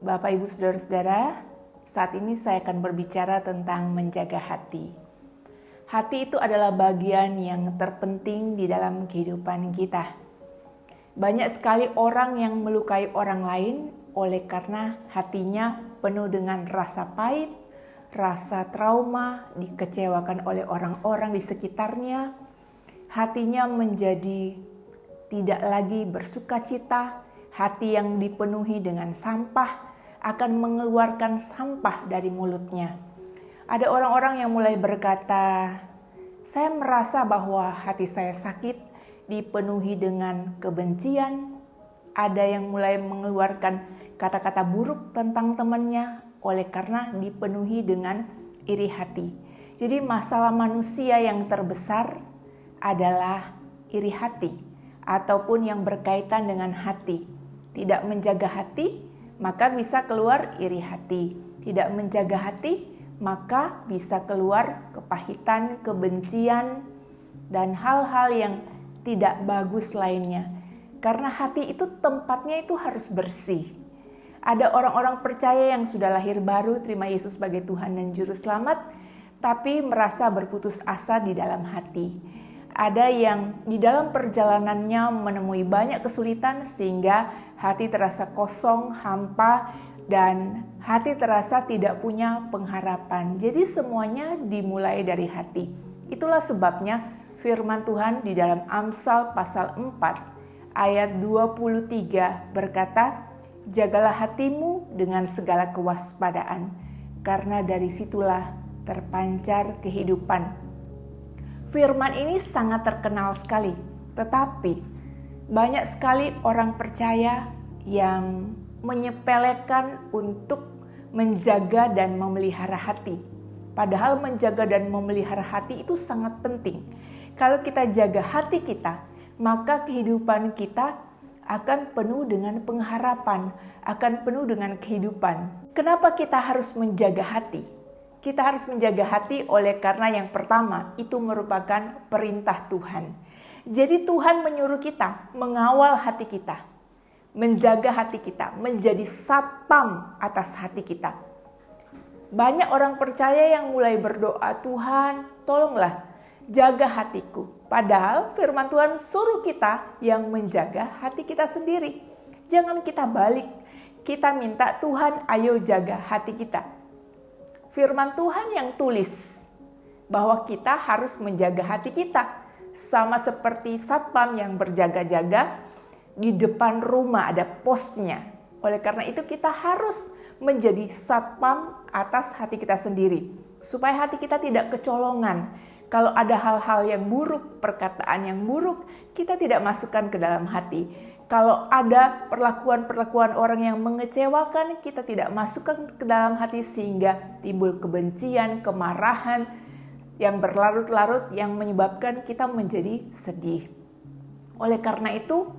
Bapak, Ibu, Saudara-saudara, saat ini saya akan berbicara tentang menjaga hati. Hati itu adalah bagian yang terpenting di dalam kehidupan kita. Banyak sekali orang yang melukai orang lain oleh karena hatinya penuh dengan rasa pahit, rasa trauma, dikecewakan oleh orang-orang di sekitarnya. Hatinya menjadi tidak lagi bersukacita, hati yang dipenuhi dengan sampah akan mengeluarkan sampah dari mulutnya. Ada orang-orang yang mulai berkata, saya merasa bahwa hati saya sakit, dipenuhi dengan kebencian. Ada yang mulai mengeluarkan kata-kata buruk tentang temannya oleh karena dipenuhi dengan iri hati. Jadi masalah manusia yang terbesar adalah iri hati ataupun yang berkaitan dengan hati. Tidak menjaga hati, maka bisa keluar iri hati. Tidak menjaga hati, maka bisa keluar kepahitan, kebencian, dan hal-hal yang tidak bagus lainnya. Karena hati itu tempatnya itu harus bersih. Ada orang-orang percaya yang sudah lahir baru, terima Yesus sebagai Tuhan dan Juru Selamat, tapi merasa berputus asa di dalam hati. Ada yang di dalam perjalanannya menemui banyak kesulitan sehingga hati terasa kosong, hampa, dan hati terasa tidak punya pengharapan. Jadi semuanya dimulai dari hati. Itulah sebabnya firman Tuhan di dalam Amsal pasal 4 ayat 23 berkata, jagalah hatimu dengan segala kewaspadaan, karena dari situlah terpancar kehidupan. Firman ini sangat terkenal sekali, tetapi banyak sekali orang percaya yang menyepelekan untuk menjaga dan memelihara hati. Padahal menjaga dan memelihara hati itu sangat penting. Kalau kita jaga hati kita, maka kehidupan kita akan penuh dengan pengharapan, akan penuh dengan kehidupan. Kenapa kita harus menjaga hati? Kita harus menjaga hati oleh karena yang pertama, itu merupakan perintah Tuhan. Jadi Tuhan menyuruh kita mengawal hati kita, menjaga hati kita, menjadi satpam atas hati kita. Banyak orang percaya yang mulai berdoa, Tuhan tolonglah jaga hatiku. Padahal firman Tuhan suruh kita yang menjaga hati kita sendiri. Jangan kita balik, kita minta Tuhan ayo jaga hati kita. Firman Tuhan yang tulis bahwa kita harus menjaga hati kita. Sama seperti satpam yang berjaga-jaga di depan rumah ada posnya. Oleh karena itu kita harus menjadi satpam atas hati kita sendiri. Supaya hati kita tidak kecolongan. Kalau ada hal-hal yang buruk, perkataan yang buruk, kita tidak masukkan ke dalam hati. Kalau ada perlakuan-perlakuan orang yang mengecewakan, kita tidak masukkan ke dalam hati sehingga timbul kebencian, kemarahan, yang berlarut-larut yang menyebabkan kita menjadi sedih. Oleh karena itu,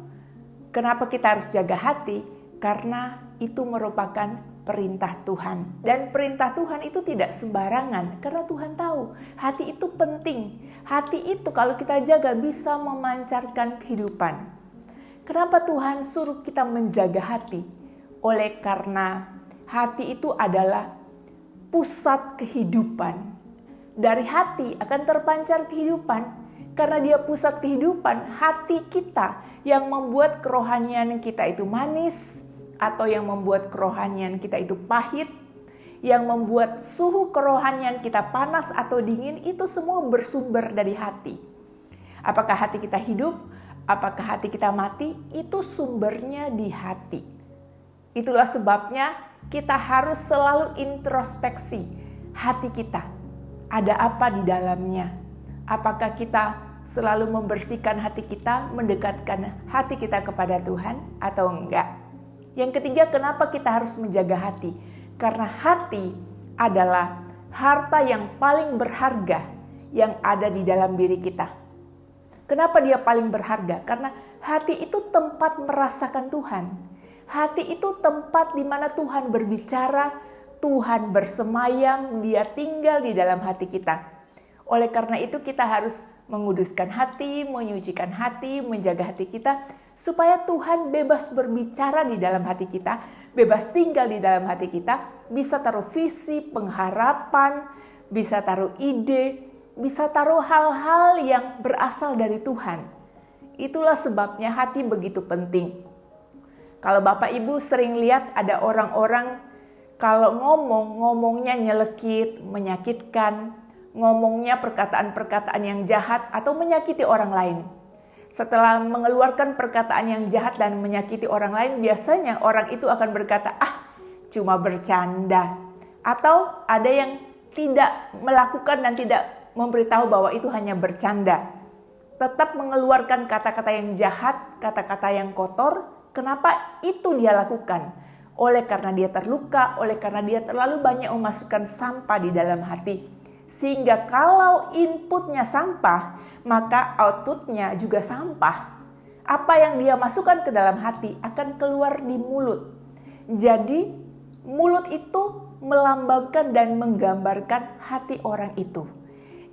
kenapa kita harus jaga hati? Karena itu merupakan perintah Tuhan. Dan perintah Tuhan itu tidak sembarangan. Karena Tuhan tahu hati itu penting. Hati itu kalau kita jaga bisa memancarkan kehidupan. Kenapa Tuhan suruh kita menjaga hati? Oleh karena hati itu adalah pusat kehidupan. Dari hati akan terpancar kehidupan. Karena dia pusat kehidupan, hati kita yang membuat kerohanian kita itu manis, atau yang membuat kerohanian kita itu pahit, yang membuat suhu kerohanian kita panas atau dingin, itu semua bersumber dari hati. Apakah hati kita hidup? Apakah hati kita mati? Itu sumbernya di hati. Itulah sebabnya kita harus selalu introspeksi hati kita. Ada apa di dalamnya? Apakah kita selalu membersihkan hati kita, mendekatkan hati kita kepada Tuhan atau enggak? Yang ketiga, kenapa kita harus menjaga hati? Karena hati adalah harta yang paling berharga yang ada di dalam diri kita. Kenapa dia paling berharga? Karena hati itu tempat merasakan Tuhan. Hati itu tempat di mana Tuhan berbicara, Tuhan bersemayam, dia tinggal di dalam hati kita. Oleh karena itu kita harus menguduskan hati, menyucikan hati, menjaga hati kita, supaya Tuhan bebas berbicara di dalam hati kita, bebas tinggal di dalam hati kita, bisa taruh visi, pengharapan, bisa taruh ide, bisa taruh hal-hal yang berasal dari Tuhan. Itulah sebabnya hati begitu penting. Kalau Bapak Ibu sering lihat ada orang-orang kalau ngomongnya nyelekit, menyakitkan, ngomongnya perkataan-perkataan yang jahat atau menyakiti orang lain. Setelah mengeluarkan perkataan yang jahat dan menyakiti orang lain, biasanya orang itu akan berkata, cuma bercanda. Atau ada yang tidak melakukan dan tidak memberitahu bahwa itu hanya bercanda. Tetap mengeluarkan kata-kata yang jahat, kata-kata yang kotor. Kenapa itu dia lakukan? Oleh karena dia terluka, oleh karena dia terlalu banyak memasukkan sampah di dalam hati. Sehingga kalau inputnya sampah, maka outputnya juga sampah. Apa yang dia masukkan ke dalam hati akan keluar di mulut. Jadi mulut itu melambangkan dan menggambarkan hati orang itu.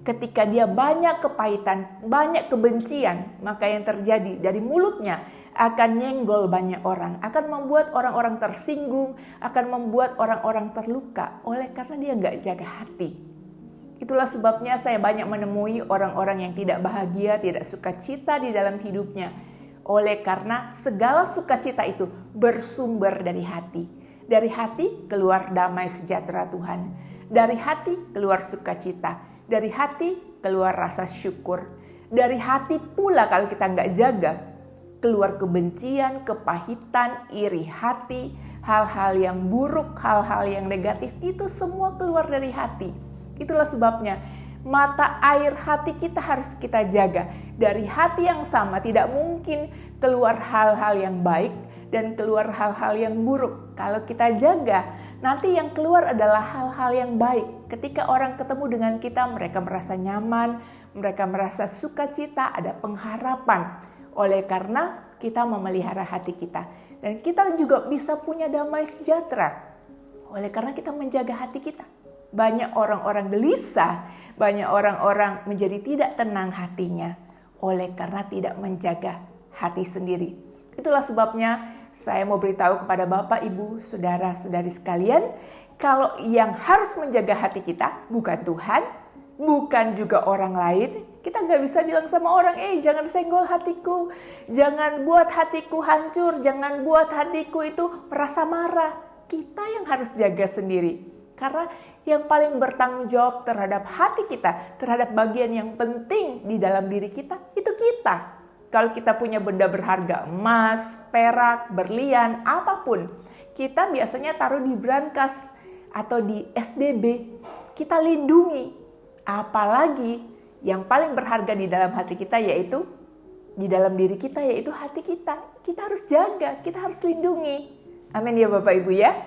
Ketika dia banyak kepahitan, banyak kebencian, maka yang terjadi dari mulutnya akan nyenggol banyak orang, akan membuat orang-orang tersinggung, akan membuat orang-orang terluka oleh karena dia nggak jaga hati. Itulah sebabnya saya banyak menemui orang-orang yang tidak bahagia, tidak sukacita di dalam hidupnya. Oleh karena segala sukacita itu bersumber dari hati. Dari hati keluar damai sejahtera Tuhan. Dari hati keluar sukacita. Dari hati keluar rasa syukur. Dari hati pula kalau kita nggak jaga, keluar kebencian, kepahitan, iri hati, hal-hal yang buruk, hal-hal yang negatif, itu semua keluar dari hati. Itulah sebabnya mata air hati kita harus kita jaga. Dari hati yang sama tidak mungkin keluar hal-hal yang baik dan keluar hal-hal yang buruk. Kalau kita jaga, nanti yang keluar adalah hal-hal yang baik. Ketika orang ketemu dengan kita, mereka merasa nyaman, mereka merasa sukacita, ada pengharapan. Oleh karena kita memelihara hati kita. Dan kita juga bisa punya damai sejahtera. Oleh karena kita menjaga hati kita. Banyak orang-orang gelisah, banyak orang-orang menjadi tidak tenang hatinya. Oleh karena tidak menjaga hati sendiri. Itulah sebabnya saya mau beritahu kepada Bapak, Ibu, Saudara-saudari sekalian. Kalau yang harus menjaga hati kita bukan Tuhan, bukan juga orang lain. Kita gak bisa bilang sama orang, jangan senggol hatiku, jangan buat hatiku hancur, jangan buat hatiku itu merasa marah. Kita yang harus jaga sendiri. Karena yang paling bertanggung jawab terhadap hati kita, terhadap bagian yang penting di dalam diri kita, itu kita. Kalau kita punya benda berharga, emas, perak, berlian, apapun, kita biasanya taruh di brankas atau di SDB, kita lindungi. Apalagi yang paling berharga di dalam hati kita yaitu di dalam diri kita, yaitu hati kita. Kita harus jaga, kita harus lindungi. Amin ya Bapak Ibu ya.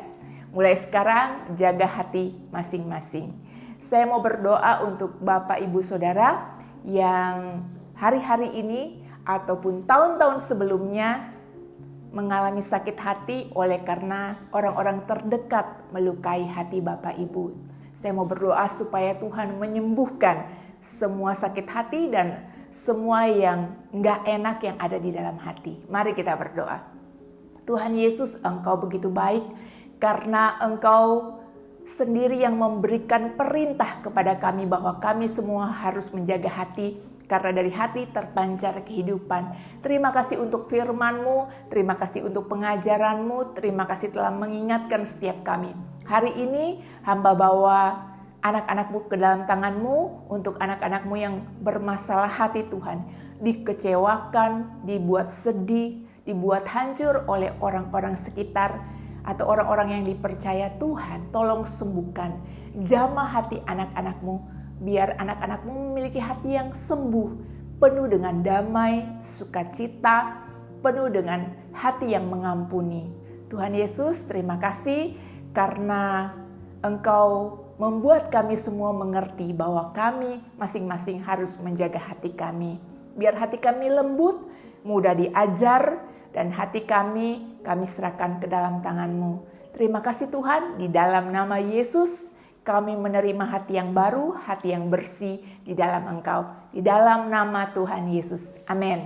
Mulai sekarang jaga hati masing-masing. Saya mau berdoa untuk Bapak Ibu Saudara yang hari-hari ini ataupun tahun-tahun sebelumnya mengalami sakit hati oleh karena orang-orang terdekat melukai hati Bapak Ibu. Saya mau berdoa supaya Tuhan menyembuhkan semua sakit hati dan semua yang enggak enak yang ada di dalam hati. Mari kita berdoa. Tuhan Yesus, Engkau begitu baik karena Engkau sendiri yang memberikan perintah kepada kami bahwa kami semua harus menjaga hati karena dari hati terpancar kehidupan. Terima kasih untuk firman-Mu, terima kasih untuk pengajaran-Mu, terima kasih telah mengingatkan setiap kami. Hari ini hamba bawa anak-anak-Mu ke dalam tangan-Mu untuk anak-anak-Mu yang bermasalah hati Tuhan. Dikecewakan, dibuat sedih, dibuat hancur oleh orang-orang sekitar atau orang-orang yang dipercaya Tuhan. Tolong sembuhkan, jamah hati anak-anak-Mu. Biar anak-anak-Mu memiliki hati yang sembuh, penuh dengan damai, sukacita, penuh dengan hati yang mengampuni. Tuhan Yesus, terima kasih karena Engkau membuat kami semua mengerti bahwa kami masing-masing harus menjaga hati kami. Biar hati kami lembut, mudah diajar, dan hati kami serahkan ke dalam tangan-Mu. Terima kasih Tuhan, di dalam nama Yesus, kami menerima hati yang baru, hati yang bersih di dalam Engkau. Di dalam nama Tuhan Yesus. Amin.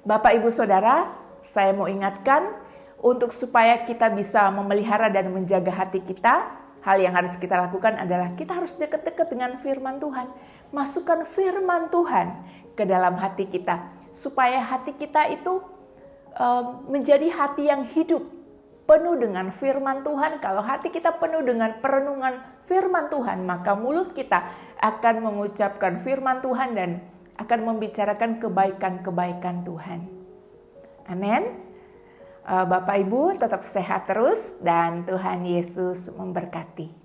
Bapak, Ibu, Saudara, saya mau ingatkan Untuk supaya kita bisa memelihara dan menjaga hati kita, hal yang harus kita lakukan adalah kita harus dekat-dekat dengan firman Tuhan. Masukkan firman Tuhan ke dalam hati kita, supaya hati kita itu menjadi hati yang hidup, penuh dengan firman Tuhan. Kalau hati kita penuh dengan perenungan firman Tuhan, maka mulut kita akan mengucapkan firman Tuhan dan akan membicarakan kebaikan-kebaikan Tuhan. Amin. Bapak Ibu tetap sehat terus dan Tuhan Yesus memberkati.